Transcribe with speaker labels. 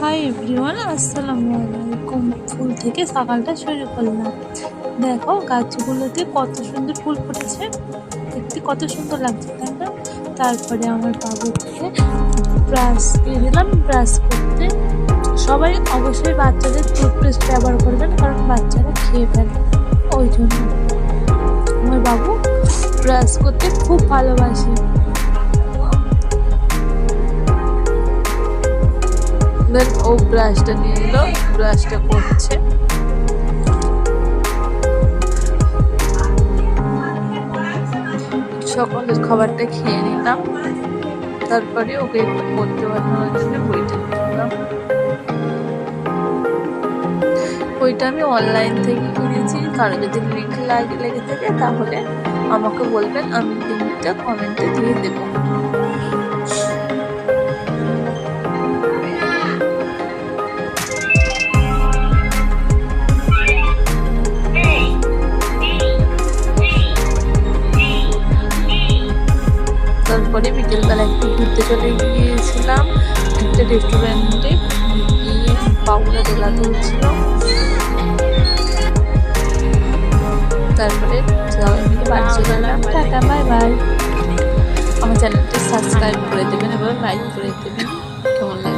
Speaker 1: Hi everyone, আসসালামু আলাইকুম। ফুল থেকে সকালটা শুরু করলাম। দেখো গাছগুলোতে কত সুন্দর ফুল ফুটেছে, দেখতে কত সুন্দর লাগছে, তাই না? তারপরে আমার বাবুকে ব্রাশ দিয়ে দিলাম ব্রাশ করতে। সবাই অবশ্যই বাচ্চাদের টুথপেস্ট ব্যবহার করবেন, কারণ বাচ্চারা খেয়ে ফেলে, ওই জন্য। আমার বাবু ব্রাশ করতে খুব ভালোবাসে। দেন ও ব্রাশটা নিয়ে এলো, ব্রাশটা করছে। সকালের খাবারটা খেয়ে নিলাম, তারপরে ওকে একটু পড়তে বানানোর জন্য বইটা কিনলাম। বইটা আমি অনলাইন থেকে কিনেছি। কারো যদি লিঙ্ক লেগে থাকে তাহলে আমাকে বলবেন, আমি লিঙ্কটা কমেন্টে দিয়ে দেবো। তারপরে বিকেলবেলা একটু ঘুরতে চলে গিয়েছিলাম একটা রেস্টুরেন্টে। গিয়ে বাবুরা দোলাতে হচ্ছিল, তারপরে সবাই মিলে বাড়ি চলে এলাম। Tata, bye bye. আমার চ্যানেলটি সাবস্ক্রাইব করে দেবেন এবং লাইক করে দেবেন। কেমন লাগে